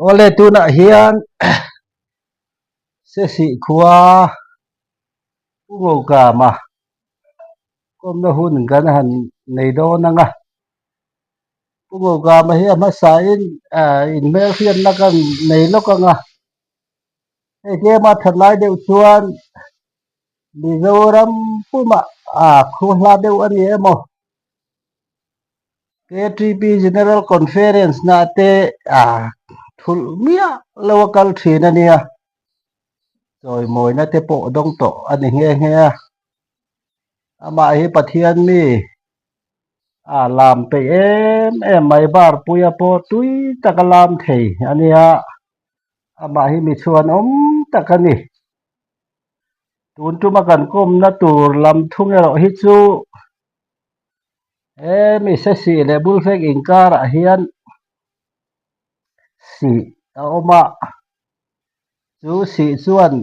ole tu na hian se si khuwa pu ka ma kom na hun kan han nei do na nga pu ka ma hi ma sa in mel hian na kan nei lo ka nga he ke ma that lai deuh chuan Mizoram puma khu hla deuh ani emaw KTP General Conference na te thul mia local thin ania rồi mồi na te po dong to ani nghe ama hi pathian mi làm pe em mai bar puya po tui takalam thei ania ama hi mi chuan takani tun tu makan kom na tur lam thung ero hi chu mi se si le bul fek inkar a hian si a oma chu si chuan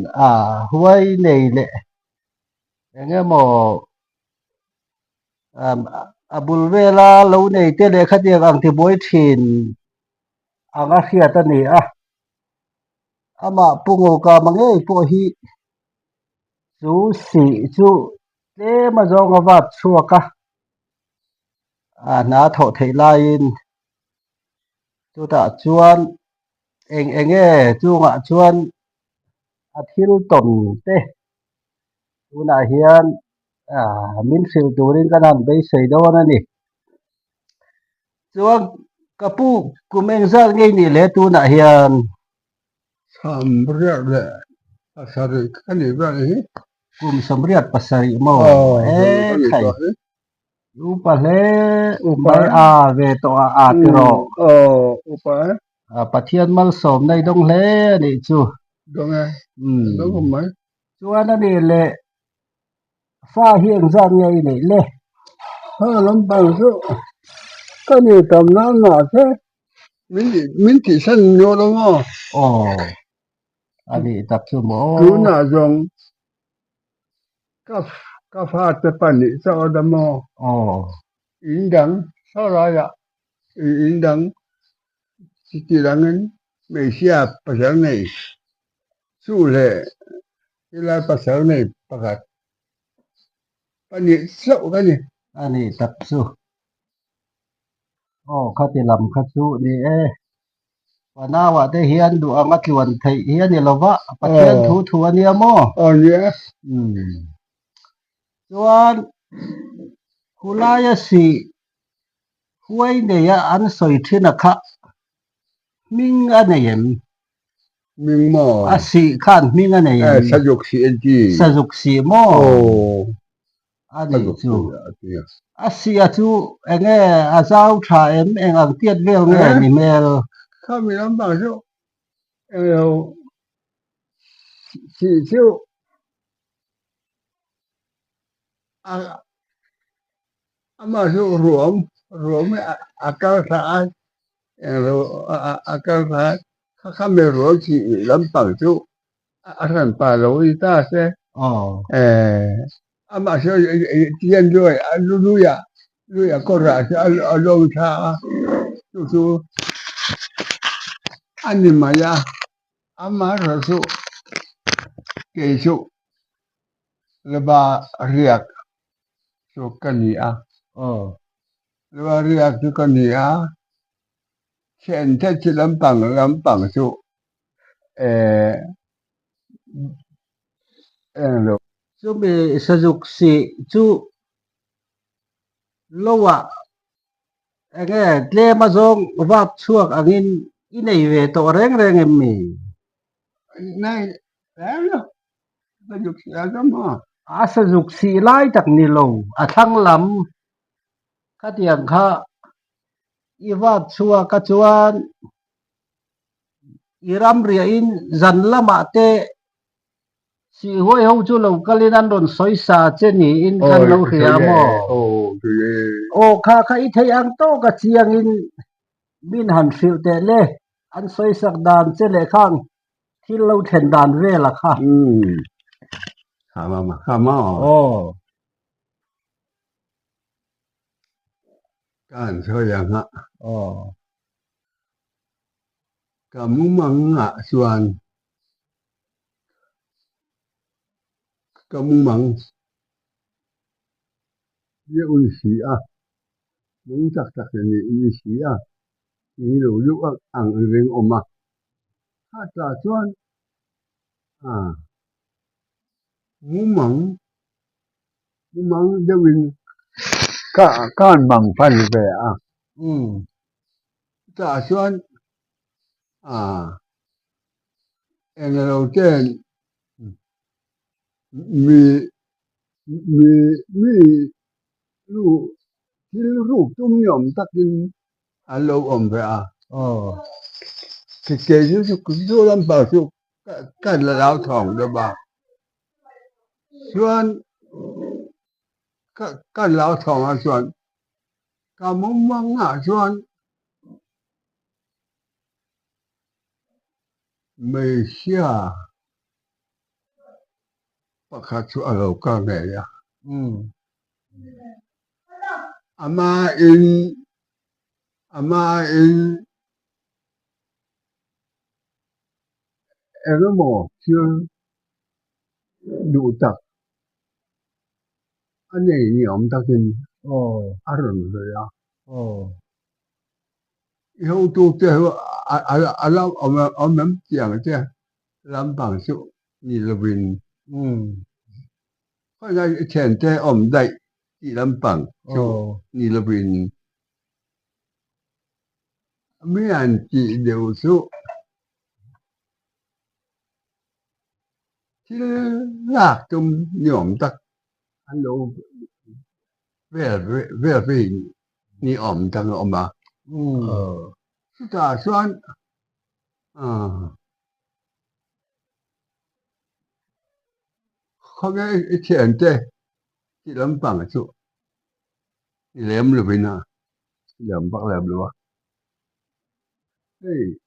huai nei le engemaw abul vela lo nei te le khatiak ang ti boi thin anga khiat ani ama pungo ka mange po hi chu si chu te ma zong awat chuaka na tho thei lain chu ta chuan enge chunga chuan a thil ton te tuna hian min sil turin kan han bei sei don ani chuan kapu kumeng zat ngei ni le tuna hian sambriat le pasari kani ba hi kum samriat pasari mo thai upa hle mai ve to tiro upa pathian mal som nei dong hle ni chu dong dong mai chuan ani le fa hieng zan ngei ni le lam bang chu kani tam na na thế min ti san nyo lo ngo ani tập chu mo tu na jong ka fa te pani sa da mo in dang sa ra ya in dang ti dangen me sia pa sa nei su le ila pa sa nei pakat pani sa kani ani tập chu khati lam khachu ni Panawa te hian du anga tluan thei hian ni lova pathian thu ani amo yes chuan hulaya si huai neya an soi thina kha ming aneyem ming mo a si khan ming aneyem sajuk si mo ani chu a si a chu enge a zau tha eng ang tiat vel nge ni mel kami lam ba chu si chu ama chu ruom akal sa akal sa kami ruom si lam bang chu asan pa lo ta se ama chu tien rồi lu ya ko ra lo cha chu ani maya ama ra chu ke chu le ba riak chu kani le ba riak chu kani chen te chi lam bang chu lo chu mi sajuk si chu lowa enge tle ma zong wat chuak angin inei ve to reng em mi này đấy rồi ta dục ra lắm hả sajuk si lai tak ni lo a thlang lam khatiang kha iwat chuak ka chuan iram ria in zan lama te si hoi ho chu lo kalin an ron soi sa che ni in kan lo hria mo kha i thei ang to ka chiang in min han fil te le an soi sak dan che le khang thil lo then dan ve la kha hama kan so yang ha kamu manga suan kamu mang ye un si a mung tak ni si a ni lu lu ang ring oma ha ta suan à mu mang de win kan bằng fan về à ta suan à en lo ten mi mi lu til ru tum yom takin alo om về à cái chú lâm bảo chú cái là lao thòng đó bà xuân cái lao thòng à xuân cả mong mong à xuân mấy xia bà khát chú ở đâu cả này à ama in em mò chưa đủ tập anh này nhóm ta kinh aron rồi à yêu tu chơi à làm ông nắm tiếng chơi làm bằng sự như là bình có cái chuyện chơi ông đại chỉ làm bằng sự như là bình mấy anh chị đều số chứ lạc trong nhóm ta anh đâu về ni om ta om à ta xuân không cái chuyện chơi chỉ làm bằng sự làm là bình à làm bằng làm luôn hey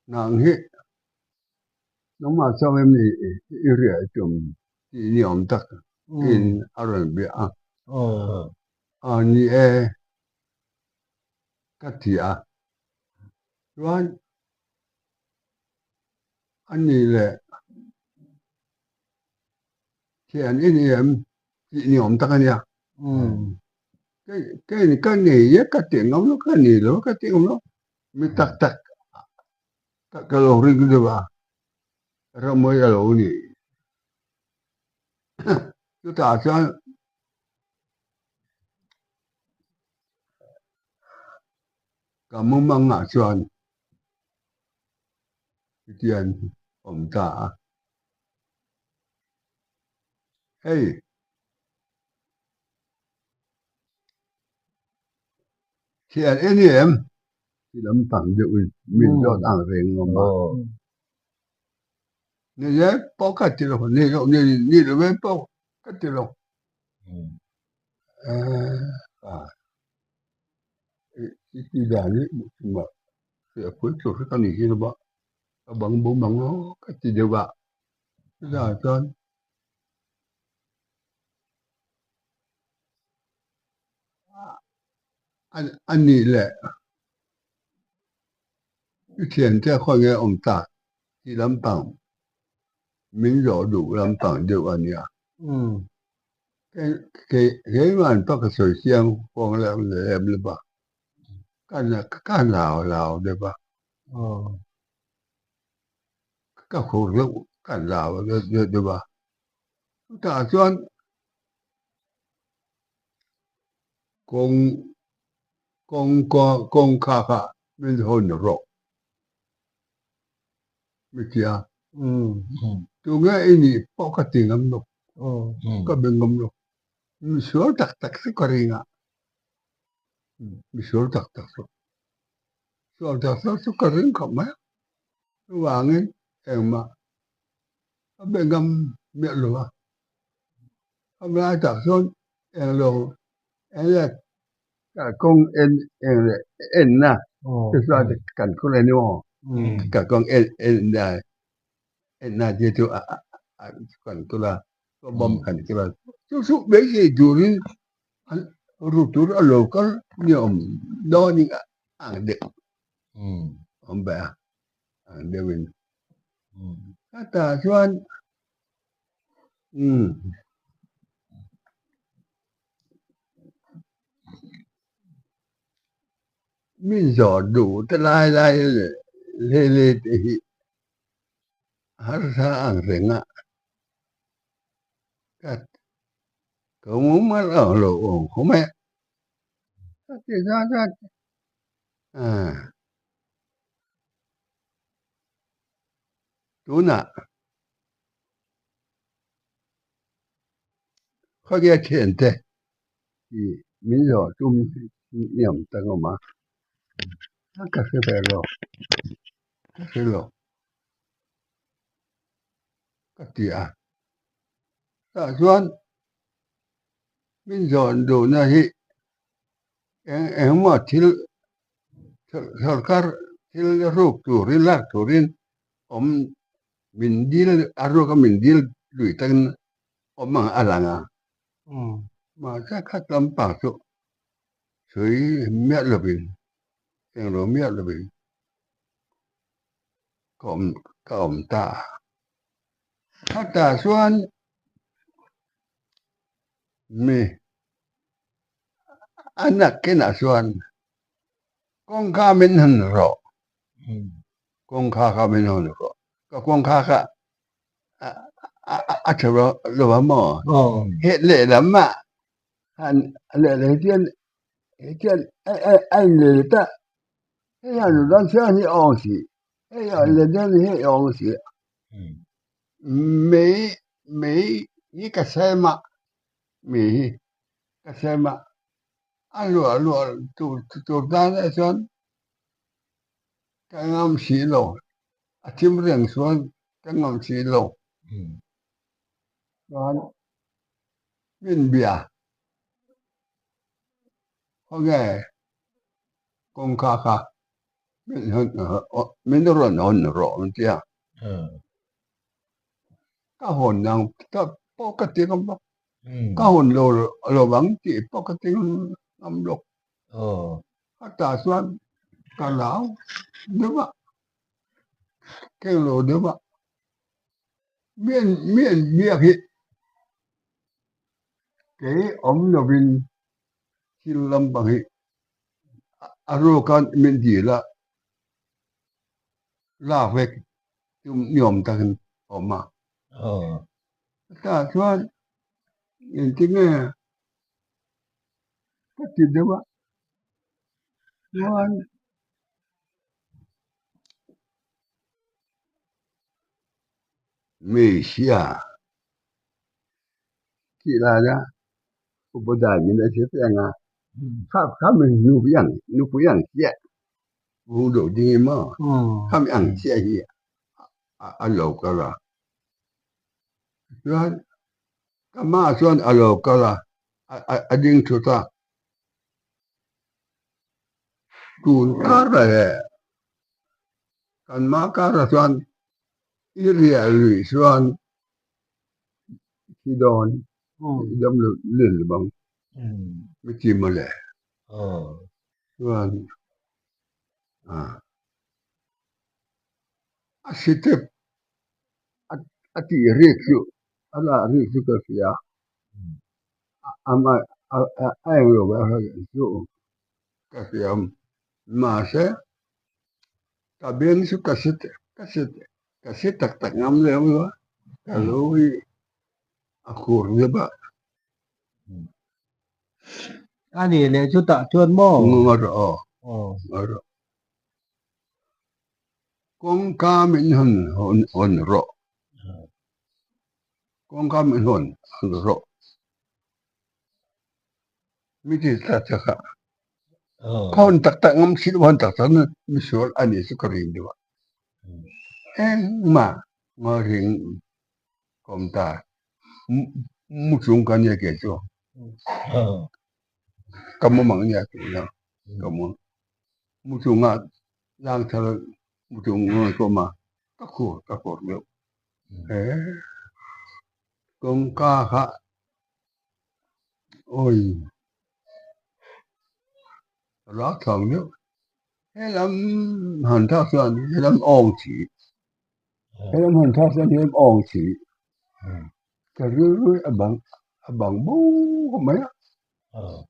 nàng hết nó mà sao em này yêu rẻ chồng chỉ niệm tắc in aron bia ni cái gì à rồi anh này là chuyện em chỉ niệm tắc anh à cái này cái tiếng ông nó cái này đó cái tiếng ông nó mới tắc tắc cái lồng ring cái đó rồi mới cái lồng này chúng ta cho cả mong mong ngã xuân tiền ông ta hey chuyện em thì làm bằng được mình cho ăn riêng ngon mà nên đấy bao cái tiền rồi nên rồi mấy bao cái tiền rồi cái đàn ấy mà sẽ cuối cùng cái con này kia nó bảo bằng bố bằng nó cái gì đều bảo giờ cho anh này là cái tiền theo khỏi nghe ông ta thì làm bằng mình rõ đủ làm bằng được anh nhỉ cái mà anh có cái sợi xiang còn làm là bảo cái nào được bảo cái khổ lúc cái nào được bảo ta cho con khá mình hôn rõ mình kia tôi nghe ini bao cái tiếng âm lúc cái bên ngâm lúc mình sửa tắc cái cái gì ngạ mình sửa tắc số cái gì không mấy vàng ấy em mà cái bên ngâm miệng luôn à hôm nay tắc số em luôn em là cả con en na cái sao cảnh con này nữa cả con en na dia tu kan kula ko bom kan kula su be ye durin rutur a local niom do ni ang de omba ang de win kata chuan min giò đủ te lai lai le te hi har sa ang renga kat ko mo mal lo ko me ti ra ra tu na ko ge chen te thì min giò chung niệm ta ko ma ka se pe lo ka se lo ka ti a ta chuan min giò đủ na hi em mà thil sarkar thil ruk turin lak turin om mindil aro ka mindil lui tan om mang alanga mà chắc khát lắm bảo chỗ suy miết là vì tiền đồ miết là vì cổng ta khát ta xuân mi anak cái nà xuân con ca mình hân rõ con ca mình hân rõ con ca chờ rồi mà hiện lệ lắm mà anh lệ lệ tiên anh lệ ta thế là nó đang chơi như ông gì thế là lệ tiên như ông gì mấy mấy cái xe mà mấy cái xe mà lụa tụ ta lại xuân cái ngâm xí lộ chim riêng xuân cái ngâm xí lộ rồi bên bìa ok con ca mình hơn mình nó hơn rõ mình chưa cái hồn nào ta bao cái tiếng không cái hồn lồ vắng chỉ bao cái tiếng âm lục các ta xuân cả lão đúng không cái lồ đúng không miền miền bìa thì cái ông nào bên khi lâm bằng hiện aro kan min di la về nhom ta kan oma ta chuan in ti nghe ka ti de wa chuan me sia ki la ja u da ni da se ta nga ka mình nu bu yang sia bu do di ma ka mi ang sia hi a lo ka la chuan ka ma chuan a lo ka la a ding chu ta tu ka ra kan ma ka ra chuan iria lui chuan khi đòn đâm lực liền là bằng mới chìm mà lẻ chuan a sĩ tiếp a ti riêng su a la riêng su cái gì ama ai rồi ba su cái gì mà sẽ ta biến su cái sĩ tắc tắc ngắm lên nữa cái lối a khur như ba anh ấy lấy chút tạ chuan mò ngờ rõ ngờ rõ con ca mình hồn rõ con ca mình hồn rõ mi ti ta ta ka kon tak tak ngam si wan tak tak na mi sol ani su ka ring diwa en ma ma ring kom ta mu chung kan ye ke so kam mo mang ya ke na kam mo mu chung nga lang thal mu chung ngo ko ma ka ko me con ca ha ôi rõ thường nhất hay lắm hình thác sơn hay lắm ôn chỉ hay lắm hình thác sơn hay lắm ôn chỉ cái rưỡi ở bằng bố không mấy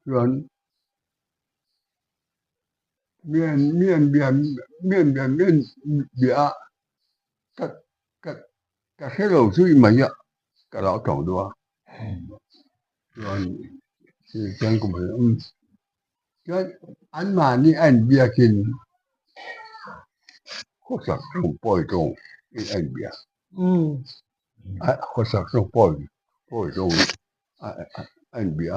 rồi miền bịa các các các cái đầu suy mà nhở cái đó trồng đua rồi thì chân của mình cái anh mà đi anh bịa kinh có sắc không bồi trồng đi anh bịa có sắc không bồi trồng anh bịa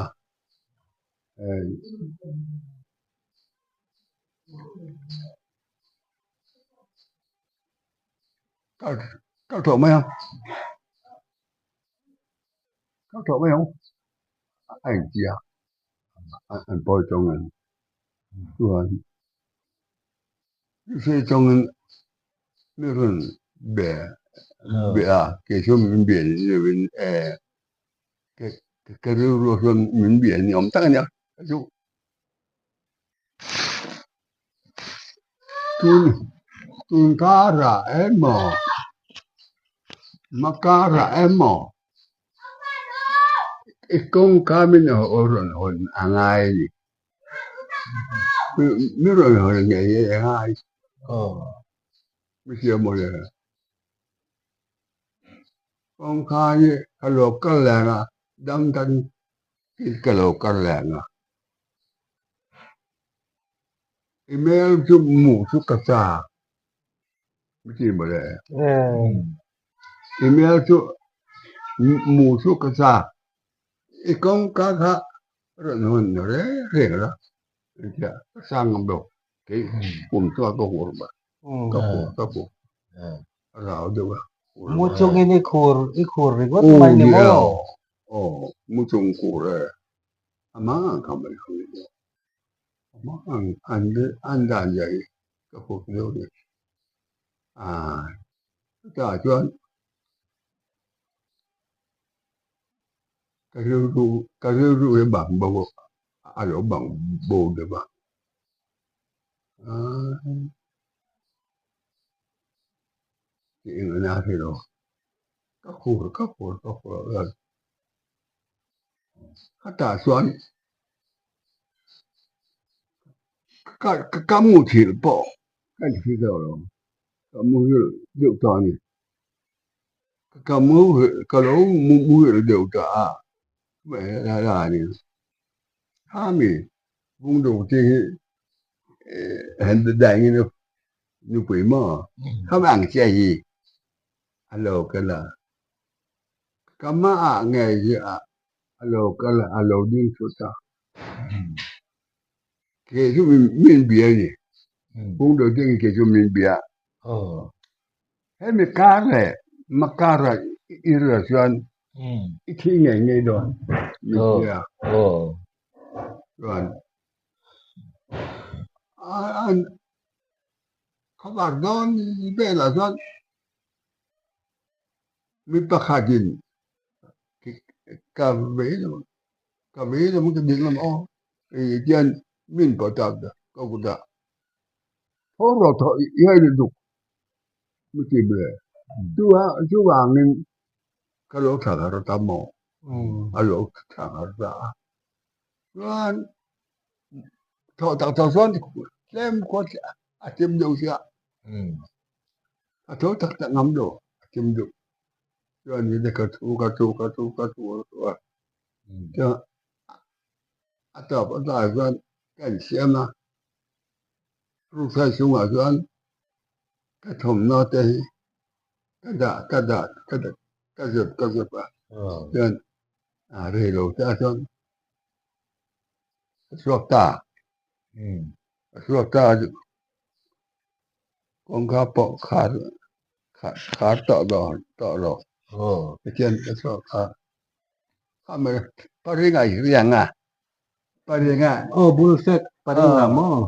các các thổ mấy không các thổ mấy không anh bịa anh bồi trồng anh rồi cái trồng mấy con bè bịa cái số mình bịa rồi cái rêu rêu mình biển nhóm tắc nhá chú tun cá ra em mà cá ra em cái con cá mình ở rồi hồn hàng ai biết rồi hồn ngày ai bây giờ một con cá như cái lô cá làng à đâm thân cái lô cá làng à email chú mù chú cà sa bây giờ một email chú mù chú cà sa cái con cá khác rồi hồn rồi đấy đó dạ sang ngầm đồ cái cùng cho cái hồ mà các hồ rào được à muchong ini ikur rigot may ni mo. muchong kure ama không phải không được ama anh đàn vậy các hồ đều được cả cho cái rượu cái bằng bầu lỗ bằng bầu được bằng thì người nào thì rồi các hồ rồi cả xoắn các mù thịt bộ cái gì rồi các mù rượu to này các mù cái lỗ mù rượu to vậy là này mình vùng đầu tiên hiện đại như quỷ mò các bạn chơi gì alo cái là các má ngày gì alo cái là alo đi số ta cái số mình bịa gì vùng đầu tiên cái số mình bịa hết mình cá này mà cá rồi irration khi ngày đó mình bịa rồi anh các bạn đó về là do mình bắt hạt gì cà phê là một cái điểm làm ô thì dân mình bảo tàng đó có cái đó thôi rồi thôi ý là được mới tìm về chú bạn nên cái lỗ thằng ở đó mò cái lỗ thằng ở đó rồi thôi thằng son xem có chim đâu chưa thôi thằng ngắm đồ chim đâu rồi như thế cái thu rồi cho tập ở đây rồi cảnh xem là lúc thay xuống ở rồi cái thùng nó tê cái giật à cho rồi đầu ta cho ruột ta con cá bọ khá tọ rồi cái chân cái ruột ta mà Paris ngày riêng Paris ngày Bullset paring mo.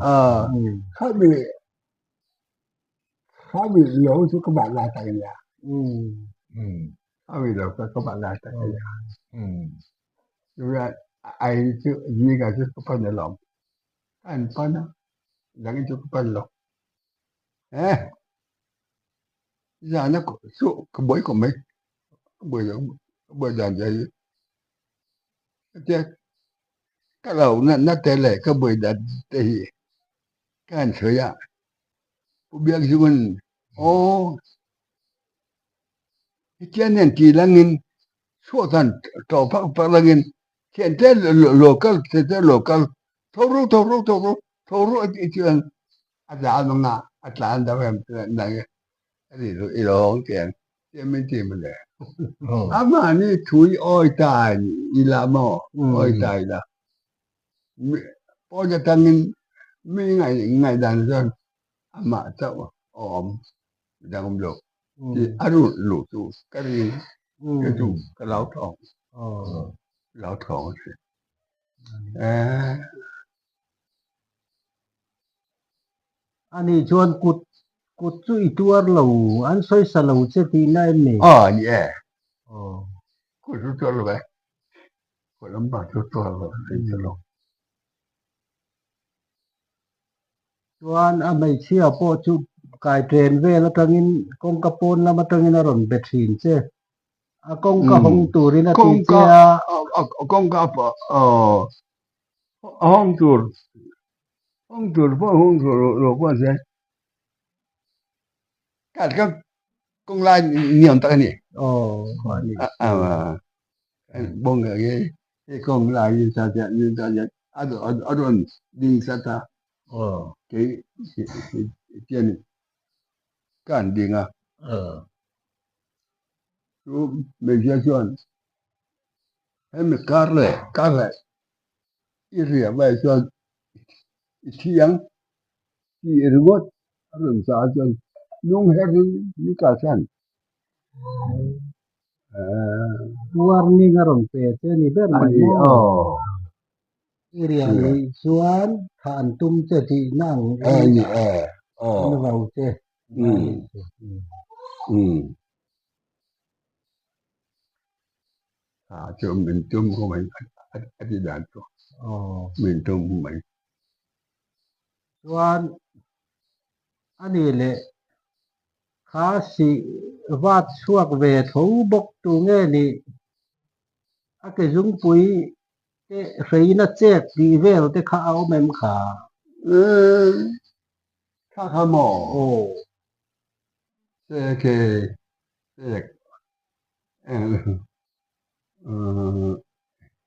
khá bị lỗ chứ các bạn lại tại nhà khá bị lỗ các bạn lại tại nhà rồi ai chứ gì cả chứ có phải là lòng an pana dang itu palo giờ nó số cái bối của mấy cái bối đàn vậy chứ cái đầu nó tệ lệ cái bối đàn thì cái anh sửa ya cũng biết luôn ô cái này chỉ là nghìn số thần trò phát là nghìn hiện thế local thế local thấu ru chuyện ada ano nga Atlaan daw yung ilong tiền thì mình tìm mình ama ni chui oi tai ila mo oi tai da po ja tangin mi ngày dan dân ama tao om đang lo thì aru lu tu cái tu cái lão thong anh ấy chọn cút chui tuar lâu anh soi sa lâu chứ thì nay nè yeah cút tu lo ba cút lắm ba tu lo cái lo chọn anh ấy chia po chu cài train về là tangin công kapon là mà tangin là ron betrin chứ à công ka hong turi na ti chia công ka hong tur hong tur lo qua thế các công lai nhiều ta nhỉ bông cái công lai như ta adon đi sa ta cái tiền cản đi à mình sẽ chọn em mình cắt lại iria vậy chọn thiang thì robot adon sa chọn nung hết đi cả san warning aron pe chứ ni ben mai mo area ni chuan than tum che ti nang ni nó vào chứ cho mình tum của mình đi đàn cho mình tum của mình chuan ani le khá si vát suak về thấu bốc tu nghe ni a cái dung pui cái rei na chết đi về rồi cái khá áo mềm khá khá mỏ cái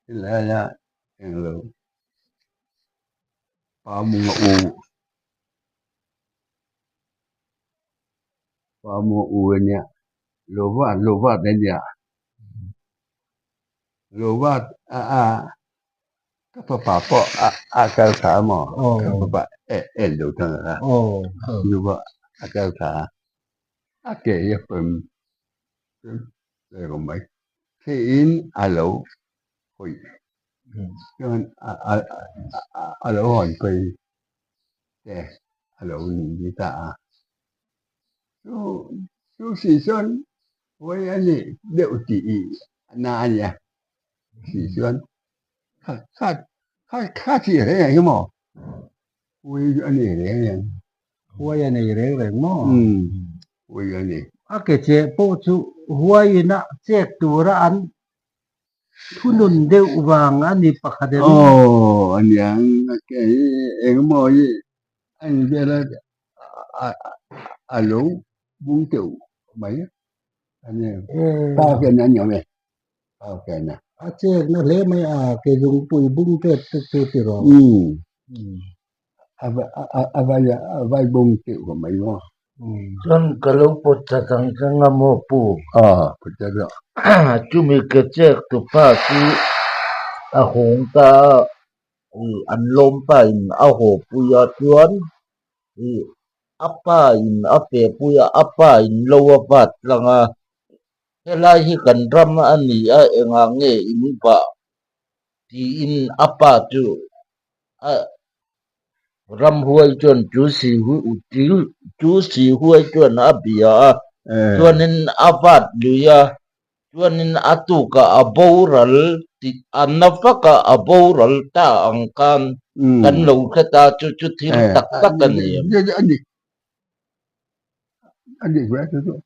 là pa mu nya lo va den ya lo va cái pa po cái thả mỏ cái pa lo thằng à lo va cái thả cái phần rồi mấy khi in alo hồi cho nên alo hỏi quỳ để alo như ta chú sĩ xuân với anh ấy đều chỉ na nhỉ sĩ xuân khá chỉ thế này cái mỏ với anh ấy thế này huay anh ấy rèn rèn mo với anh ấy cái chế po chu huay na chết tu ra anh thu nôn đều vàng anh đi bạc hạt anh yang cái em mồi anh biết là alo bung tiểu mấy anh em bao cái này nhiều này bao cái này chết nó lấy mấy cái dùng bùi bung chết rồi vai bung tiểu của mấy ngon John kalau pocah kangkang mau pu. Pocah dah. Cumi kecek tu pasti ahong ta an lompa in aho puya tuan apa in ape puya apa in lowapat langa helahi kan drama ani engange ini ba di in apa tu ram huai chuan chu si huai chuan abia chuanin avat luya chuanin atuka aboral ti anafaka aboral ta angkan kan lo kha ta chu chu thil tak tak ani anh vậy thôi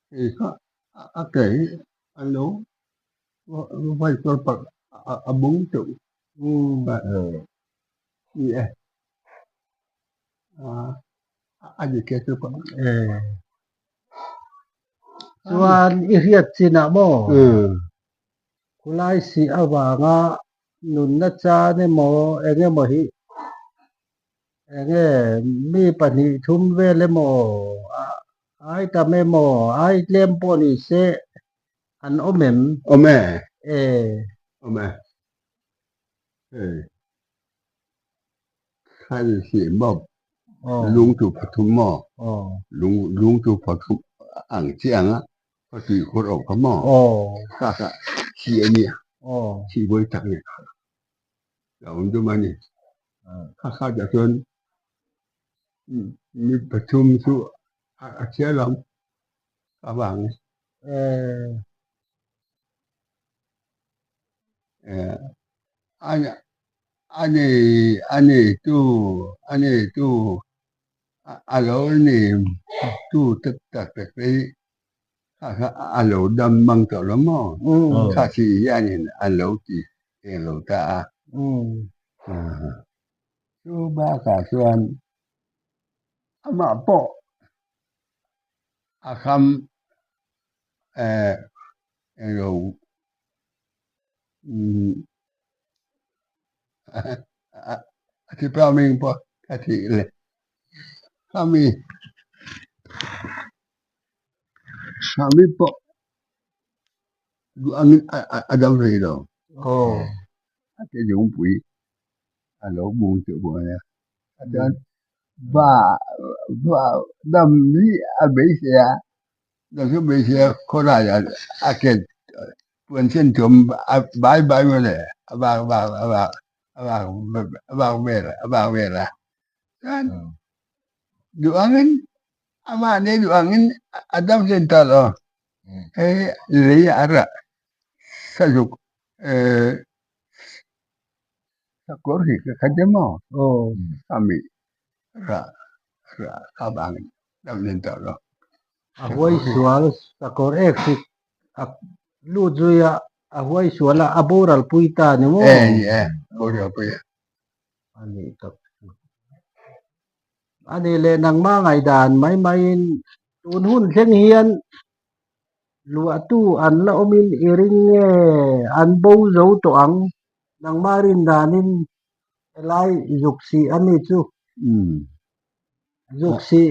thì kể anh lố vay con bạc ở 4 triệu và gì anh gì kia tôi còn chuan i riat china mo ừ kulai si awanga nun na cha ne mo enge mo hi enge mi pani thum ve le mo ai ta me mo ai lem poni se an omem mẹ e mẹ khai sĩ mọc lung tu phát thum mò lung tu phát thum ảng chiang á có tùy khối ổ có mò cả chị ấy nhỉ chị với thằng này ông tôi mà nhỉ khá giả sơn mi phát thum su chế lắm các bạn anh anh tu alo này tu tất tất tất cái alo đâm măng tỏi lắm mà khá chỉ anh alo thì alo ta tu ba cả xuân mà bộ khăm alo thì bao mình bộ cái thì là kami po ang adam rito ate yung pui alo buong chữ bộ này adan ba đam ni abesia đam cái besia có ra ya aket buồn trên chùm bái bái mà này ba về là doangin ama ne doangin adam sental oh lấy ara sajuk sakor hi ka jamo kami ra abang dam sental oh ahoi sual sakor exit lu zuya ahoi suala aboral puita ni mo borio puya ani le nang ma ngai dan mai mai tun hun thleng hian lua tu an la omin iring nge an bo zo to ang nang marin danin elai yuksi ani chu yuksi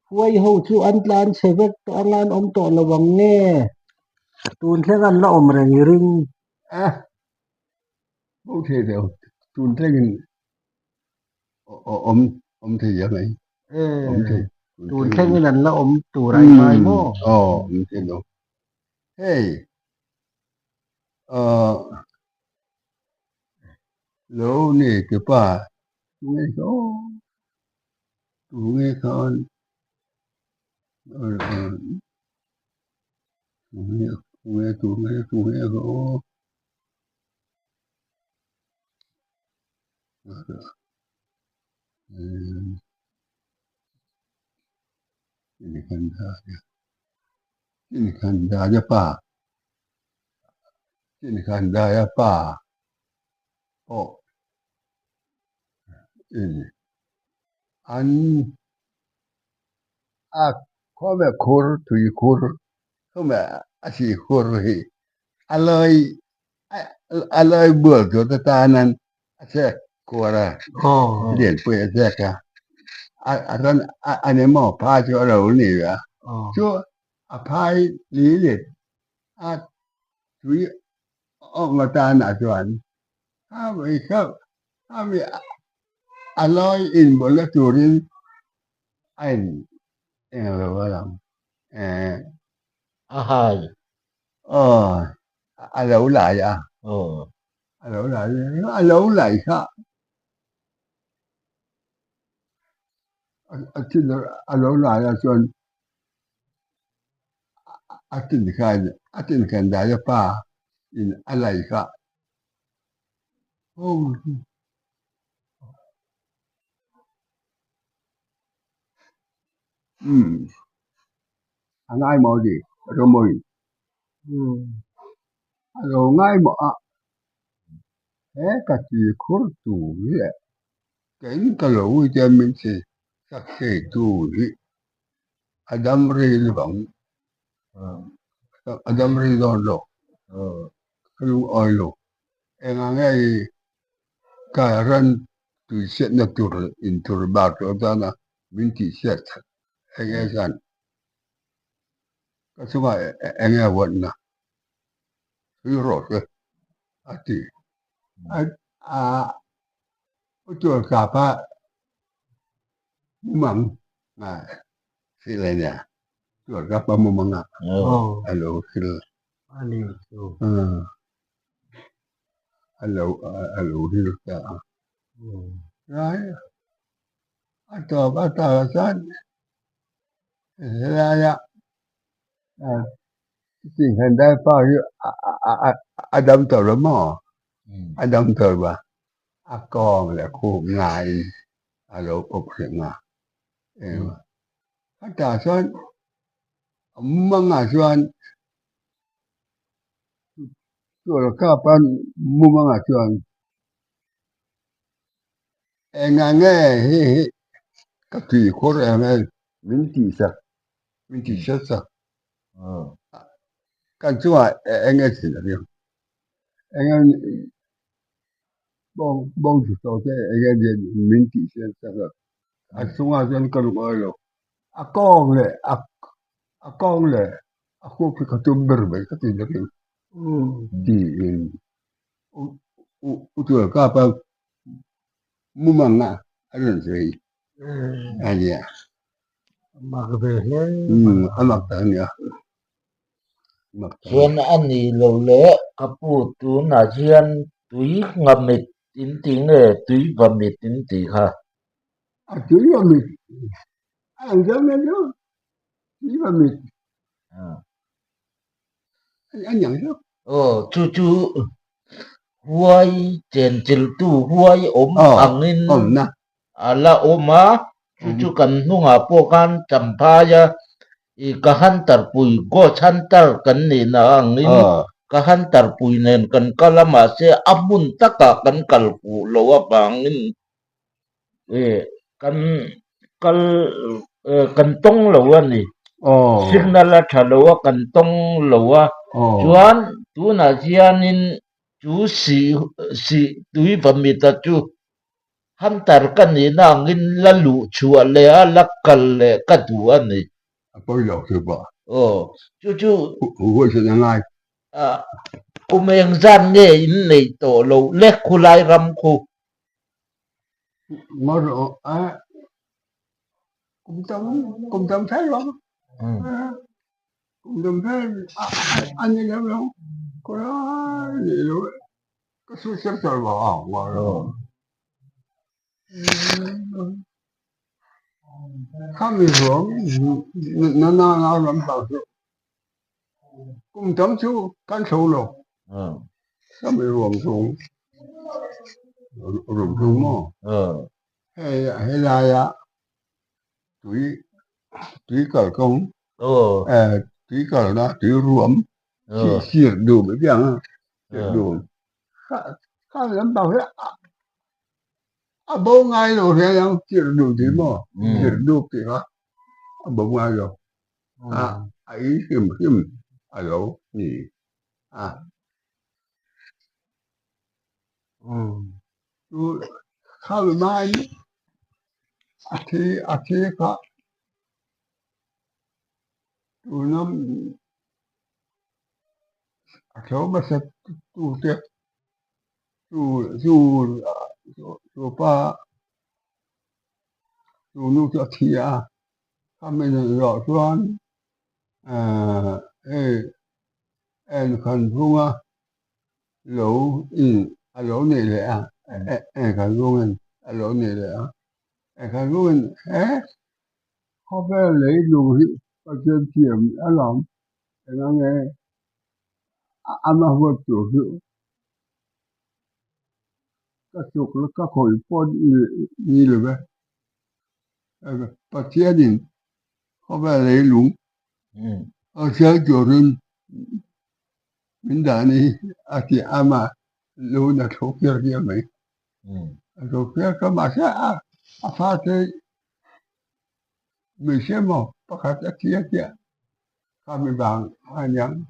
huai ho chu an tlan sevek to angan om to lawang nge tun thleng an la om reng iring bố thì đều tun thế ông thì vậy này ông thì tun thleng an la om tu rai mai mo ông thì đâu hey lâu nè cái bà chúng nghe con chúng nghe có ini kan dah ya pa ini kan dah ya pa oh ini an có vẻ khور tùy khور không phải chỉ khور thì aloi bữa cho ta nan sẽ khور à điện phải sẽ cả anh em mà phá cho đâu nè à cho phá lý liệt tùy ông mà ta nãy cho anh vậy không vậy aloi in bộ là turin anh rồi vào lòng ahai alo lại à alo lại khác alo lại là cho atin kan dah ya pa in alai khác Không. Anh ai mò gì rồi mồi rồi ngay mò thế cả chỉ khổ tù vậy cái cái lỗ cho mình sẽ sắc sẽ tù vậy Adam ri bang Adam ri don lo cái lu oil lo en ngay cái ran tu set na tur in tur ba to dana min ti set en ngay san cái số này en ngay vẫn na ri ro ke ati a cho cả pa măng à xí lại nè cho cả pa măng à alo xí alo đi được cả rồi atau san ya tình hình đây bao nhiêu Adam tờ lắm mà Adam tờ ba con là khu ngài alo ốc hiện à atau san manga san cho kapan manga san nghe các thủy khối nghe mình chỉ sợ sợ kan cuma nghe gì là điều nghe bông chủ tàu thế nghe gì mình chỉ sợ sợ sunga dân cần gọi lo con lệ aku phải có tôm bự vậy cái gì đó thì utua kapa mumanga aron sei aja mà cái về thế amak tanya Chuan ani lo le kapu tu na chian tui ngamit tin ting le tui vamit tin ti ha. Tui vamit ang jam na do tui vamit anh nhận đó Chu chu huai chen chil tu huai angin na ala oma chu chu kan hunga po kan champa ya I kahan tar pui go chan tar kan ni na angin kahan tar pui nen kan kalama se amun taka kan kalku lowa bangin kan kal kan tong lowa ni signal a thalowa kan tong lowa chuan tu na hianin chu si tui vamita chu han tar kan ni na angin la lu chua le a la kal le ka tu ani Poi lo ke ba chu wo se na ngai kumeng zan nge in nei to lo le khulai ram khu mà rồi cũng tâm thấy lắm cũng tâm thấy anh như thế đâu có gì rồi có số xếp rồi vào mà rồi không bị hưởng nó làm sao cũng tâm chú cán số rồi không bị hưởng xuống rụng xuống mà hay là ya túi cờ công túi cờ đó túi ruộng chỉ đủ mấy tiếng đủ khá lắm bảo hết bố ngay rồi thế không chỉ đủ tí mà chỉ đủ tí đó bố ngay rồi ấy hiểm alo nhỉ khá là mai thì khá tụi nó số mà sẽ tụi tiếp tụi pa tụi nó cho thì mình rõ ràng em cần không lỗ lỗ này lẽ em cần không lỗ này lẽ em cần không họ phải lấy đủ và trên tiền đã làm để nó nghe ăn mà vượt chủ sự các chục là các hội phôn như là vậy bác sĩ đình có vẻ lấy lúng ở xe chỗ rừng mình đã đi à thì ama lâu là số kia mấy số kia các mà sẽ phát thế mình sẽ một bác sĩ kia kami bang anyang